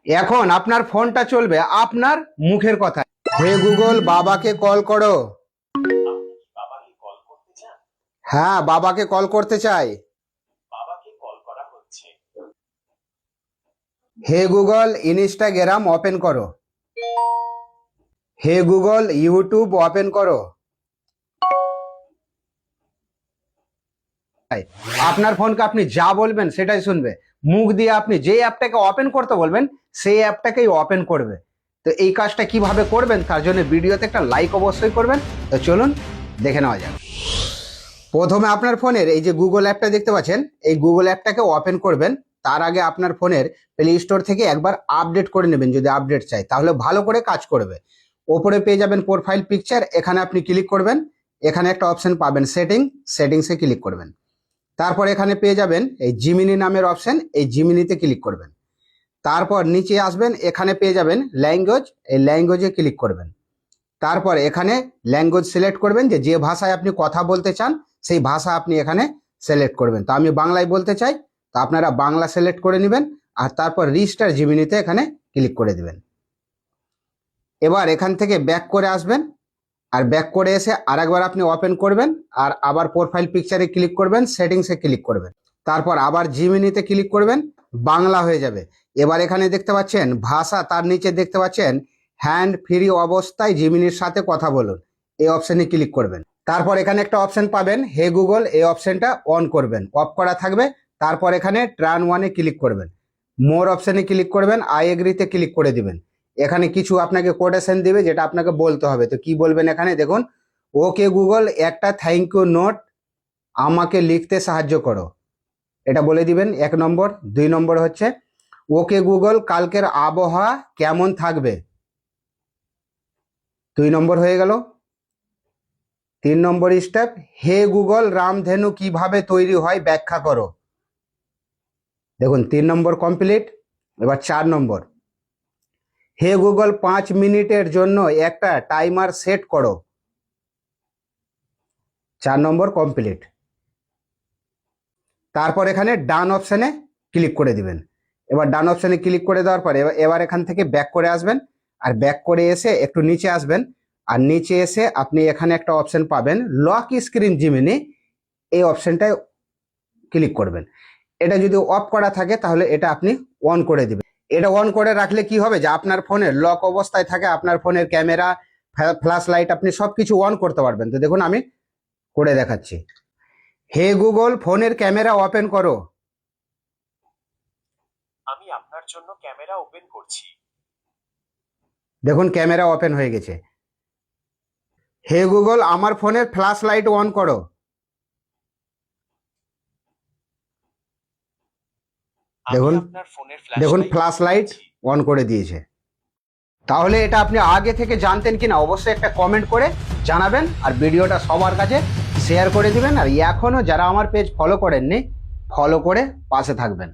এখন আপনার ফোনটা চলবে আপনার মুখের কথা। হে গুগল, বাবাকে কল করো। বাবাকে কল করতে চান? হ্যাঁ, বাবাকে কল করতে চাই। বাবাকে কল করা হচ্ছে। হে গুগল, ইনস্টাগ্রাম ওপেন করো। হে গুগল, ইউটিউব ওপেন করো। আপনার ফোনকে আপনি যা বলবেন সেটাই শুনবে। মুখ দিয়ে আপনি যে অ্যাপটাকে ওপেন করতে বলবেন সেই অ্যাপটাকেই ওপেন করবে। তো এই কাজটা কিভাবে করবেন তার জন্য ভিডিওতে একটা লাইক অবশ্যই করবেন। তো চলুন দেখে নেওয়া যাক। প্রথমে আপনার ফোনের এই যে গুগল অ্যাপটা দেখতে পাচ্ছেন, এই গুগল অ্যাপটাকে ওপেন করবেন। তার আগে আপনার ফোনের প্লে স্টোর থেকে একবার আপডেট করে নেবেন, যদি আপডেট চাই তাহলে ভালো করে কাজ করবে। ওপরে পেয়ে যাবেন প্রোফাইল পিকচার, এখানে আপনি ক্লিক করবেন। এখানে একটা অপশন পাবেন সেটিংসে ক্লিক করবেন। তারপর এখানে পেয়ে যাবেন এই জিমিনি নামের অপশন, এই জিমিনিতে ক্লিক করবেন। তারপর নিচে আসবেন, এখানে পেয়ে যাবেন ল্যাঙ্গুয়েজ, এই ল্যাঙ্গুয়েজে ক্লিক করবেন। তারপর এখানে ল্যাঙ্গুয়েজ সিলেক্ট করবেন, যে ভাষায় আপনি কথা বলতে চান সেই ভাষা আপনি এখানে সিলেক্ট করবেন। তো আমি বাংলায় বলতে চাই, তো আপনারা বাংলা সিলেক্ট করে নেবেন। আর তারপর রিস্টার জিমিনিতে এখানে ক্লিক করে দিবেন। এবার এখান থেকে ব্যাক করে আসবেন, আর ব্যাক করে এসে আরেকবার আপনি ওপেন করবেন, আর আবার প্রোফাইল পিকচারে ক্লিক করবেন, সেটিংসে ক্লিক করবেন। তারপর আবার জিমিনিতে ক্লিক করবেন, বাংলা হয়ে যাবে। এবার এখানে দেখতে পাচ্ছেন ভাষা, তার নিচে দেখতে পাচ্ছেন হ্যান্ড ফ্রি অবস্থায় জিমিনির সাথে কথা বলুন, এই অপশনে ক্লিক করবেন। তারপর এখানে একটা অপশন পাবেন হে গুগল, এই অপশনটা অন করবেন, অফ করা থাকবে। তারপর এখানে টার্ন ওয়ানে ক্লিক করবেন, মোর অপশনে ক্লিক করবেন, আই এগ্রিতে ক্লিক করে দিবেন। এখানে কিছু আপনাকে কোটেশন দিবে যেটা আপনাকে বলতে হবে। তো কি বলবেন এখানে দেখুন, ওকে গুগল একটা থ্যাংক ইউ নোট আমাকে লিখতে সাহায্য করো, এটা বলে দিবেন 1 নম্বর। 2 নম্বর হচ্ছে ওকে গুগল কালকের আবহাওয়া কেমন থাকবে, 2 নম্বর হয়ে গেল। 3 নম্বর স্টেপ, হে গুগল রামধেনু কিভাবে তৈরি হয় ব্যাখ্যা করো, দেখুন 3 নম্বর কমপ্লিট। এবার 4 নম্বর, হে গুগল 5 মিনিটের জন্য একটা টাইমার সেট করো, 4 নম্বর কমপ্লিট। তারপর এখানে ডান অপশানে ক্লিক করে দিবেন। এবার ডান অপশানে ক্লিক করে দেওয়ার পরে এবার এখান থেকে ব্যাক করে আসবেন, আর ব্যাক করে এসে একটু নিচে আসবেন, আর নিচে এসে আপনি এখানে একটা অপশন পাবেন লক স্ক্রিন জিমিনি, এই অপশনটায় ক্লিক করবেন। এটা যদি অফ করা থাকে তাহলে এটা আপনি অন করে দিবেন। এটা অন করে রাখলে কি হবে, যে আপনার ফোনের লক অবস্থায় থাকে, আপনার ফোনের ক্যামেরা, ফ্ল্যাশ লাইট, আপনি সবকিছু অন করতে পারবেন। তো দেখুন আমি করে দেখাচ্ছি। হে গুগল ফোনের ক্যামেরা ওপেন করো। আমি আপনার জন্য ক্যামেরা ওপেন করছি। দেখুন ক্যামেরা ওপেন হয়ে গেছে। হে গুগল আমার ফোনের ফ্ল্যাশ লাইট অন করো। দেখুন আপনার ফোনের দেখুন ফ্ল্যাশ লাইট অন করে দিয়েছে। তাহলে এটা আপনি আগে থেকে জানতেন কিনা অবশ্যই একটা কমেন্ট করে জানাবেন, আর ভিডিওটা সবার কাছে শেয়ার করে দিবেন। আর এখনও যারা আমার পেজ ফলো করেননি, ফলো করে পাশে থাকবেন।